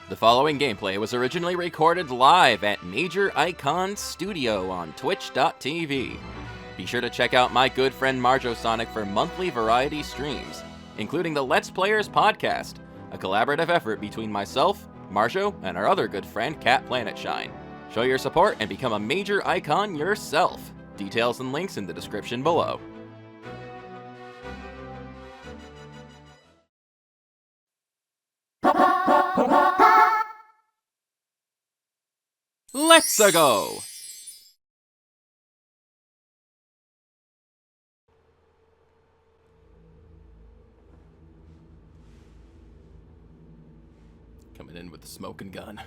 The following gameplay was originally recorded live at Major Icon Studio on Twitch.tv. Be sure to check out my good friend Marjo Sonic for monthly variety streams, including the Let's Players podcast, a collaborative effort between myself, Marjo, and our other good friend Cat Planet Shine. Show your support and become a Major Icon yourself. Details and links in the description below. Let's-a go! Coming in with the smoking gun.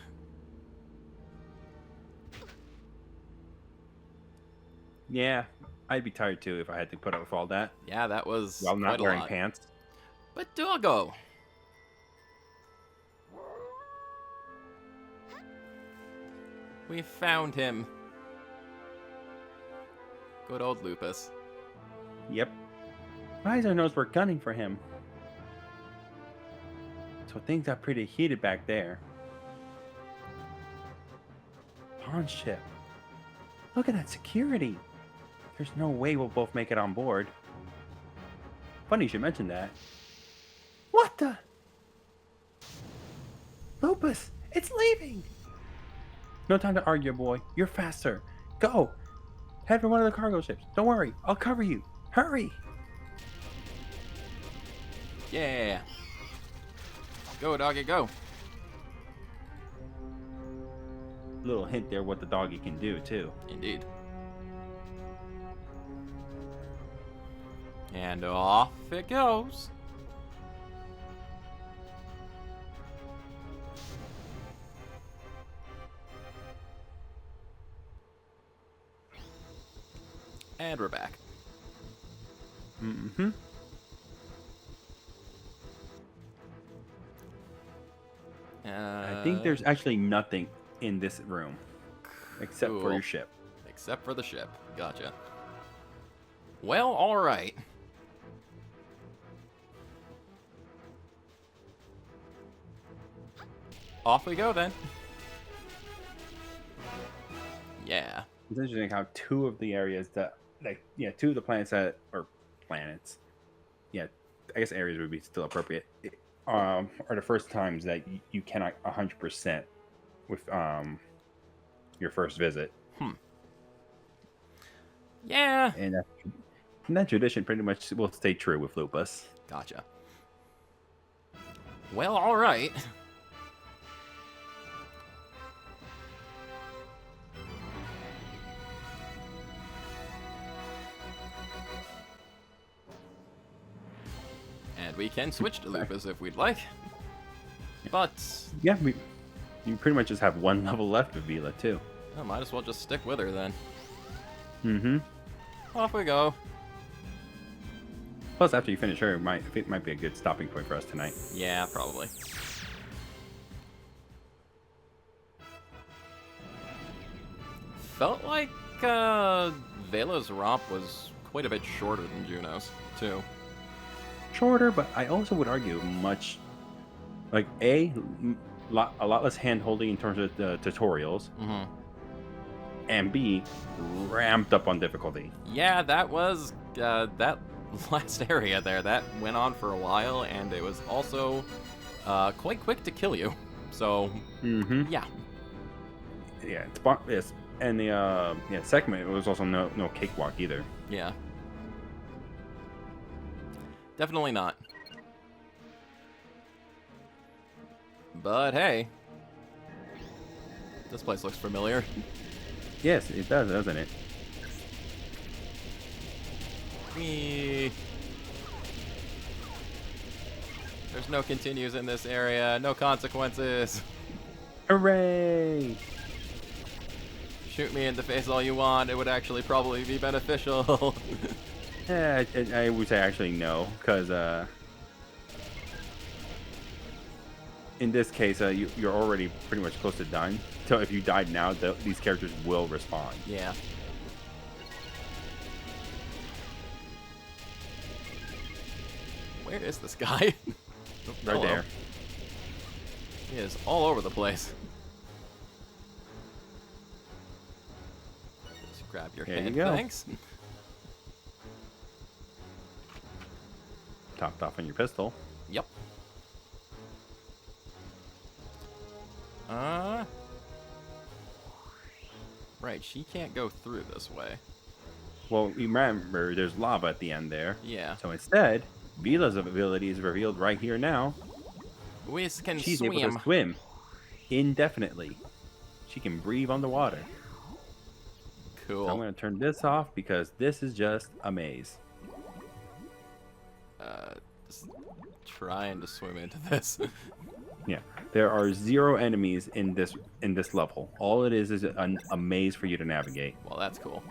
Yeah, I'd be tired too if I had to put up with all that. Yeah, that was While not quite a wearing lot. pants. But doggo. We found him. Good old Lupus. Yep. Riser knows we're gunning for him. So things got pretty heated back there. Pawn ship. Look at that security. There's no way we'll both make it on board. Funny you should mention that. What the? Lupus, it's leaving. No time to argue, boy. You're faster. Go. Head for one of the cargo ships. Don't worry. I'll cover you. Hurry. Yeah. Go, doggy, go. Little hint there what the doggy can do, too. Indeed. And off it goes. And we're back. Mm-hmm. I think there's actually nothing in this room except for cool. your ship. Except for the ship. Gotcha. Well, alright. Off we go then. Yeah. It's interesting how two of the areas that, two of the planets that, or planets, I guess areas would be still appropriate, are the first times that you cannot 100% with your first visit. Yeah. And that tradition pretty much will stay true with Lupus. Gotcha. Well, alright. And we can switch to Lupus if we'd like. But Yeah, you pretty much just have one level left of Vela, too. I might as well just stick with her then. Mm-hmm. Off we go. Plus, after you finish her, it might be a good stopping point for us tonight. Yeah, probably. Felt like Vela's romp was quite a bit shorter than Juno's, too. Shorter, but I also would argue much, like, a lot less hand-holding in terms of the tutorials, and B, ramped up on difficulty. Yeah, that was, that last area there, that went on for a while, and it was also quite quick to kill you. So, yeah. Yeah, yes. And the segment, it was also no cakewalk either. Yeah. Definitely not. But hey, this place looks familiar. Yes, it does, doesn't it? There's no continues in this area, no consequences. Hooray! Shoot me in the face all you want, it would actually probably be beneficial. Yeah, I would say actually no, because in this case, you're already pretty much close to done. So if you died now, these characters will respawn. Yeah. Where is this guy? Right Hello. there. He is all over the place. Just grab your There you hand, go. thanks. Topped off on your pistol. Yep. Right, she can't go through this way. Well, remember, there's lava at the end there. Yeah. So instead, Vela's ability is revealed right here now. Whis can She's swim. able to swim indefinitely. She can breathe underwater. Cool. So I'm going to turn this off because this is just a maze. Just trying to swim into this. Yeah, there are 0 enemies in this level. All it is a maze for you to navigate. Well, that's cool.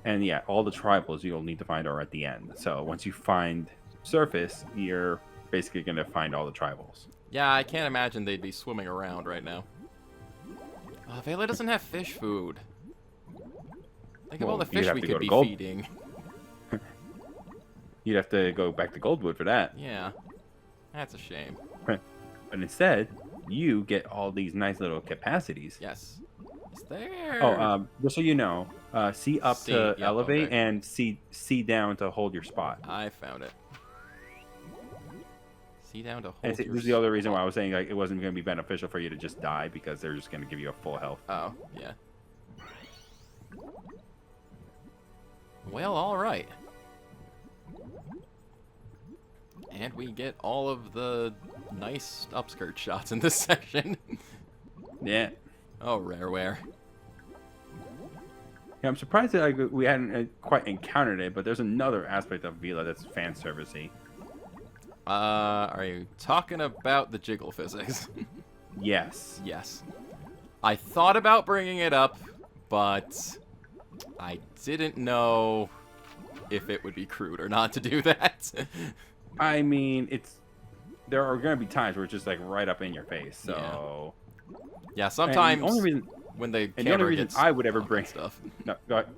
And yeah, all the tribals you'll need to find are at the end. So once you find surface, you're basically going to find all the tribals. Yeah, I can't imagine they'd be swimming around right now. Vela doesn't have fish food. Think of all the fish we could be feeding. You'd have to go back to Goldwood for that. Yeah, that's a shame. But instead, you get all these nice little capacities. Yes. Is there? Oh, just so you know, C up to elevate, okay. and C down to hold your spot. I found it. C down to hold And your this is the other reason why I was saying like it wasn't going to be beneficial for you to just die because they're just going to give you a full health. Oh, yeah. Well, all right. And we get all of the nice upskirt shots in this section. Yeah. Oh, rareware. Yeah, I'm surprised that we hadn't quite encountered it, but there's another aspect of Vela that's fan servicey. Are you talking about the jiggle physics? Yes. Yes. I thought about bringing it up, but I didn't know if it would be crude or not to do that. I mean, there are going to be times where it's just like right up in your face. So yeah, sometimes the only reason, when the and the camera only reason gets I would ever hung bring on stuff. No, go ahead.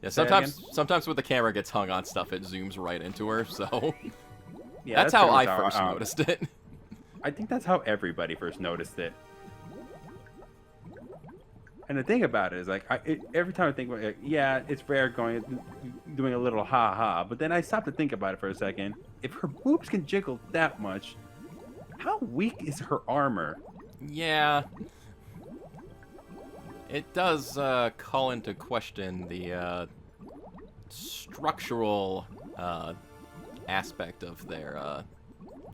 Yeah, Say that sometimes when the camera gets hung on stuff, it zooms right into her. So yeah, that's how I pretty much first noticed it. I think that's how everybody first noticed it. And the thing about it is, like, every time I think about it, yeah, it's rare doing a little ha-ha, but then I stop to think about it for a second. If her boobs can jiggle that much, how weak is her armor? Yeah. It does call into question the structural aspect of their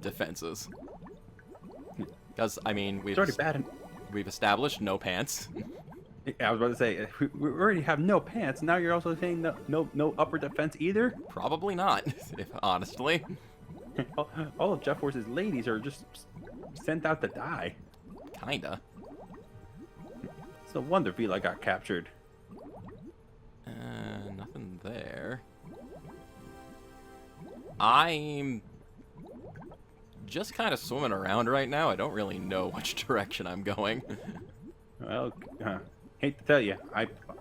defenses. Because, I mean, It's already bad. we've established no pants. I was about to say, we already have no pants. Now you're also saying no upper defense either? Probably not, if honestly. All of Jet Force's ladies are just sent out to die. Kinda. It's no wonder Vela got captured. Nothing there. I'm just kind of swimming around right now. I don't really know which direction I'm going. Well, hate to tell you,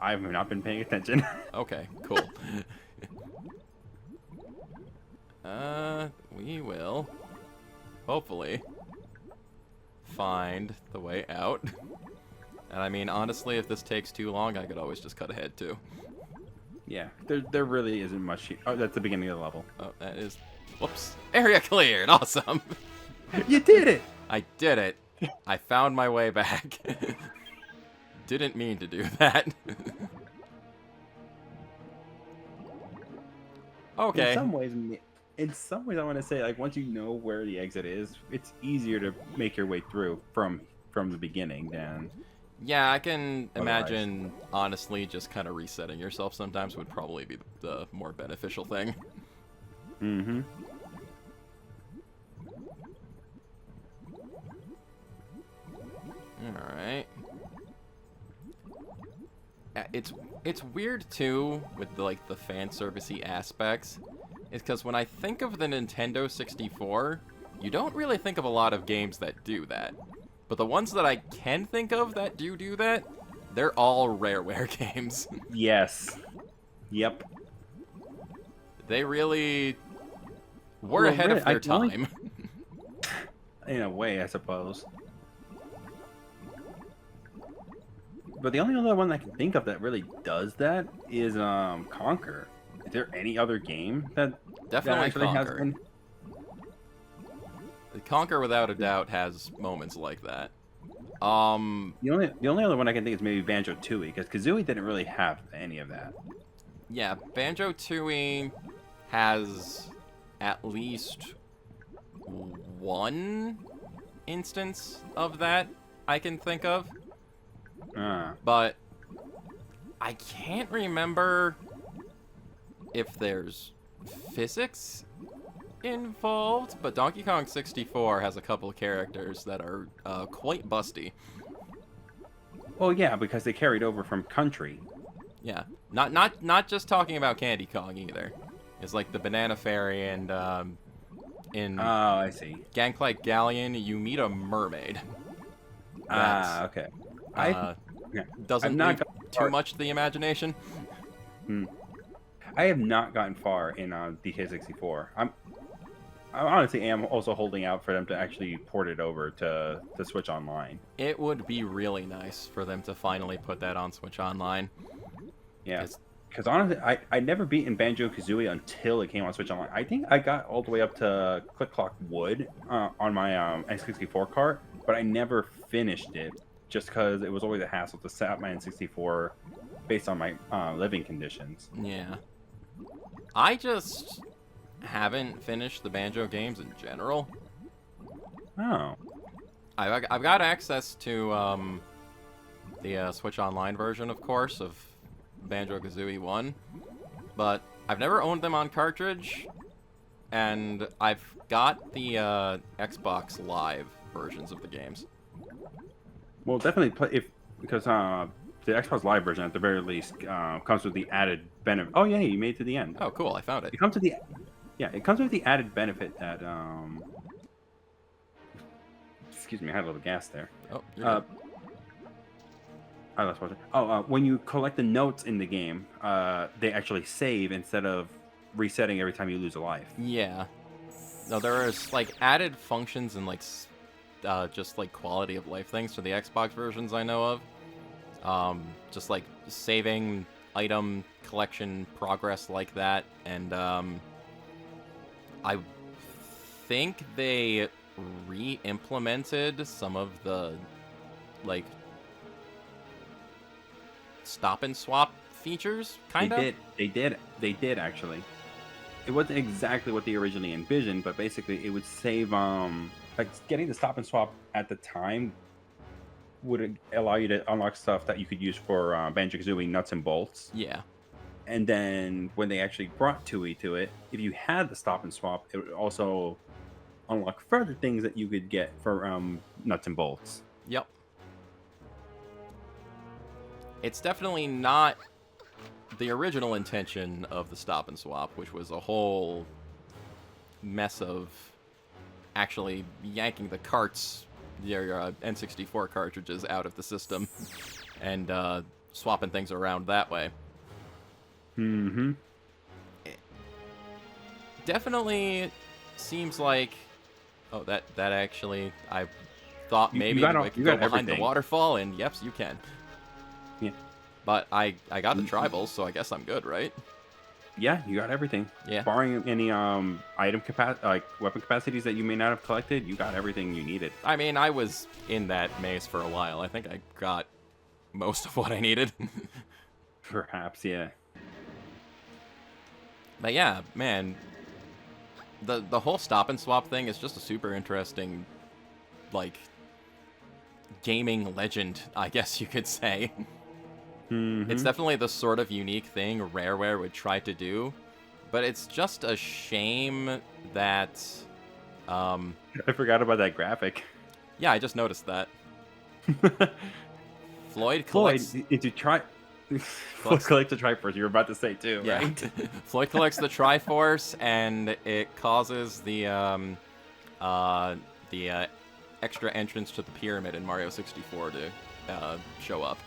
I've not been paying attention. Okay, cool. We will hopefully find the way out. And I mean, honestly, if this takes too long, I could always just cut ahead too. Yeah, there really isn't much here. Oh, that's the beginning of the level. Oh, that is... Whoops. Area cleared. Awesome. You did it! I did it. I found my way back. Didn't mean to do that. Okay. In some ways, I want to say, like, once you know where the exit is, it's easier to make your way through from the beginning than... Yeah, I can imagine, honestly, just kind of resetting yourself sometimes would probably be the more beneficial thing. Mm-hmm. Alright. It's weird, too, with, the fan servicey aspects. Is because when I think of the Nintendo 64, you don't really think of a lot of games that do that. But the ones that I can think of that do that, they're all Rareware games. Yes. Yep. They really were ahead of their time. In a way, I suppose. But the only other one I can think of that really does that is Conquer. Is there any other game that Definitely actually has Conquer. one? Conquer, without a doubt, has moments like that. The only other one I can think is maybe Banjo Tooie, because Kazooie didn't really have any of that. Yeah, Banjo Tooie has at least one instance of that I can think of, but I can't remember if there's physics involved. But Donkey Kong 64 has a couple of characters that are quite busty. Well, yeah, because they carried over from Country. Yeah, not just talking about Candy Kong either. It's like the Banana Fairy and in Oh, I see. Gangplank Galleon, you meet a mermaid. Okay. Doesn't not leave gotten too far. much to the imagination. I have not gotten far in DK64. I honestly am also holding out for them to actually port it over to Switch Online. It would be really nice for them to finally put that on Switch Online. Yeah, because honestly, I never beaten Banjo-Kazooie until it came on Switch Online. I think I got all the way up to Click Clock Wood on my N64 cart, but I never finished it just because it was always a hassle to set up my N64 based on my living conditions. Yeah. I just haven't finished the Banjo games in general. Oh. I've got access to the Switch Online version, of course, of Banjo-Kazooie 1, but I've never owned them on cartridge, and I've got the Xbox Live versions of the games. Well, definitely play because the Xbox Live version, at the very least, comes with the added benefit. Oh yeah, you made it to the end. Oh, cool! I found it. It comes with the added benefit that excuse me, I had a little gas there. Oh, you're good. I lost watching. Oh, when you collect the notes in the game, they actually save instead of resetting every time you lose a life. Yeah. No, there is like added functions and like just like quality of life things to the Xbox versions I know of. Just like saving item collection progress like that, and I think they re-implemented some of the like stop and swap features, kind of. They did actually. It wasn't exactly what they originally envisioned, but basically it would save like getting the stop and swap at the time would allow you to unlock stuff that you could use for Banjo-Kazooie nuts and bolts. Yeah. And then when they actually brought Tooie to it, if you had the stop and swap, it would also unlock further things that you could get for nuts and bolts. Yep. It's definitely not the original intention of the stop and swap, which was a whole mess of actually yanking the carts, your N64 cartridges out of the system and swapping things around that way. Mm-hmm. It definitely seems like... Oh, that actually... I thought maybe I could go behind the waterfall, and yeps, you can. Yeah. But I got the tribals, so I guess I'm good, right? Yeah, you got everything. Yeah. Barring any weapon capacities that you may not have collected, you got everything you needed. I mean, I was in that maze for a while. I think I got most of what I needed. Perhaps, yeah. But yeah, man, the whole stop and swap thing is just a super interesting, like, gaming legend, I guess you could say. Mm-hmm. It's definitely the sort of unique thing Rareware would try to do, but it's just a shame that... I forgot about that graphic. Yeah, I just noticed that. Floyd collects... Floyd collects the Triforce, you were about to say too, yeah. right? Floyd collects the Triforce, and it causes the extra entrance to the pyramid in Mario 64 to show up.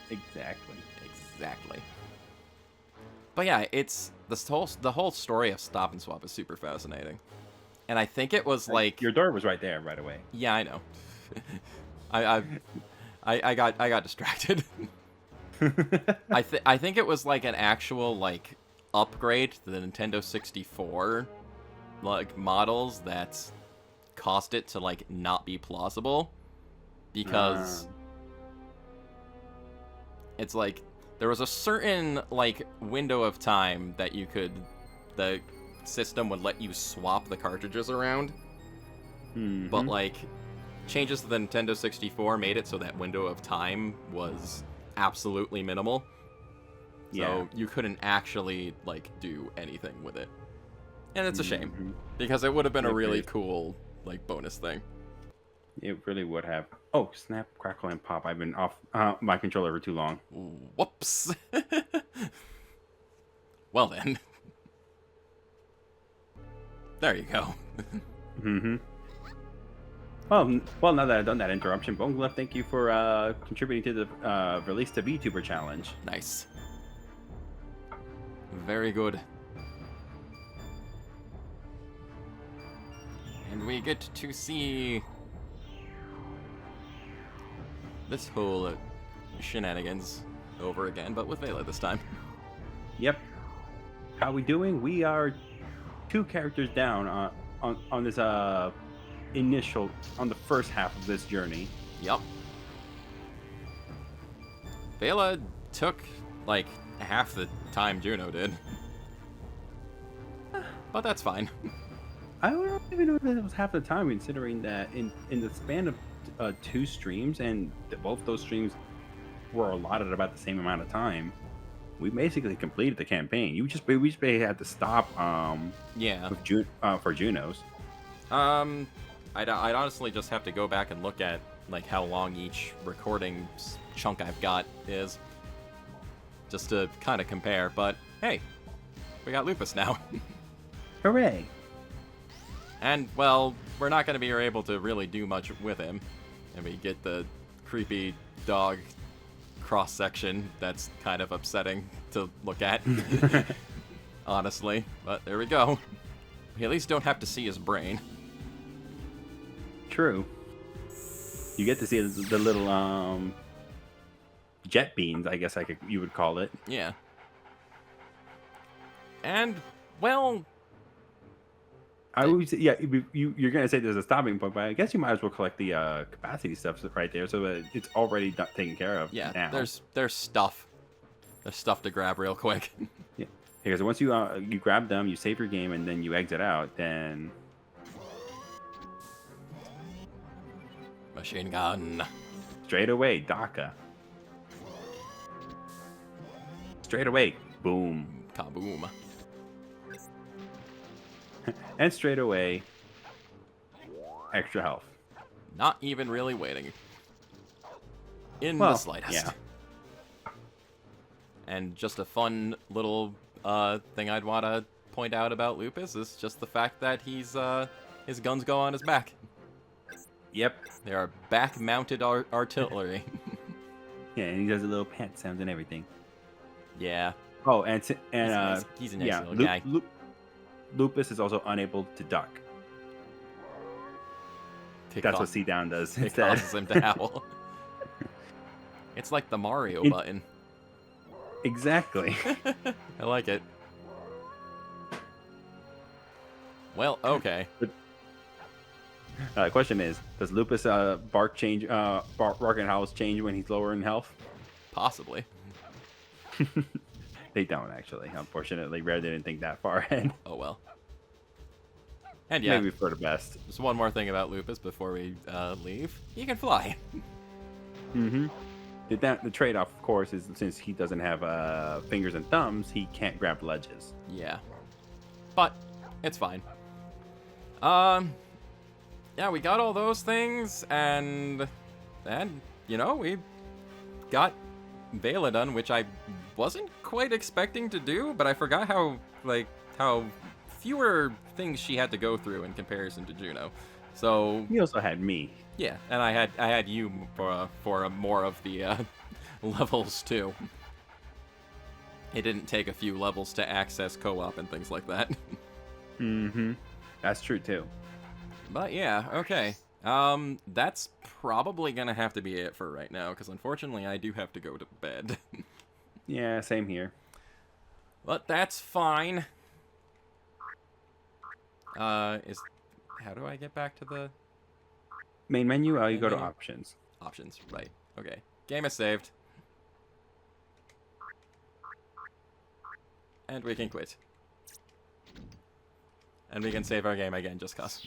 Exactly. But yeah, it's the whole story of Stop and Swap is super fascinating, and I think it was like your door was right there right away. Yeah, I know. I got distracted. I think it was like an actual like upgrade to the Nintendo 64 like models that caused it to like not be plausible, because it's like there was a certain like window of time that the system would let you swap the cartridges around, but like changes to the Nintendo 64 made it so that window of time was absolutely minimal. So you couldn't actually like do anything with it. And it's a shame, because it would have been a really cool like bonus thing. It really would have. Oh, snap, crackle, and pop. I've been off my controller for too long. Whoops. Well then. There you go. Well, now that I've done that interruption, Boneglyph, thank you for contributing to the Release to VTuber challenge. Nice. Very good. And we get to see this whole shenanigans over again, but with Vela this time. Yep. How we doing? We are 2 characters down on this on the first half of this journey. Yep. Vela took like half the time Juno did. But that's fine. I don't even know if it was half the time, considering that in the span of 2 streams, and both those streams were allotted about the same amount of time, we basically completed the campaign. We just had to stop with for Junos. I'd honestly just have to go back and look at like how long each recording chunk I've got is, just to kind of compare. But hey, we got Lupus now. Hooray! And, well, we're not going to be able to really do much with him. And we get the creepy dog cross-section that's kind of upsetting to look at. Honestly. But there we go. We at least don't have to see his brain. True. You get to see the little jet beams, I guess you would call it. Yeah. And, well... you're gonna say there's a stopping point, but I guess you might as well collect the capacity stuff right there, so that it's already taken care of. Yeah, now. there's stuff to grab real quick. Yeah, because once you grab them, you save your game, and then you exit out, then Machine gun. Straight away, DACA. Straight away, boom, kaboom. And straight away, extra health. Not even really waiting. In the slightest. Yeah. And just a fun little thing I'd want to point out about Lupus is just the fact that his guns go on his back. Yep. They are back-mounted artillery. Yeah, and he does a little pant sound and everything. Yeah. Oh, and he's a nice little guy. Lupus is also unable to duck. That's what C-Down does. It causes him to howl. It's like the Mario button. Exactly. I like it. Well, okay. The question is, does Lupus bark and howls change when he's lower in health? Possibly. They don't, actually. Unfortunately, Rare didn't think that far ahead. Oh, well. And yeah, maybe for the best. Just one more thing about Lupus before we leave. He can fly. Mm-hmm. The trade-off, of course, is since he doesn't have fingers and thumbs, he can't grab ledges. Yeah. But it's fine. Yeah, we got all those things, and we got Vela done, which I wasn't quite expecting to do, but I forgot how fewer things she had to go through in comparison to Juno. So he also had me. Yeah, and I had you for more of the levels too. It didn't take a few levels to access co-op and things like that. Mm-hmm. That's true too. But yeah, okay. That's probably gonna have to be it for right now, because unfortunately I do have to go to bed. Yeah, same here. But that's fine. How do I get back to the Main menu, you main go to menu? options. Options, right. Okay. Game is saved. And we can quit. And we can save our game again, just cause.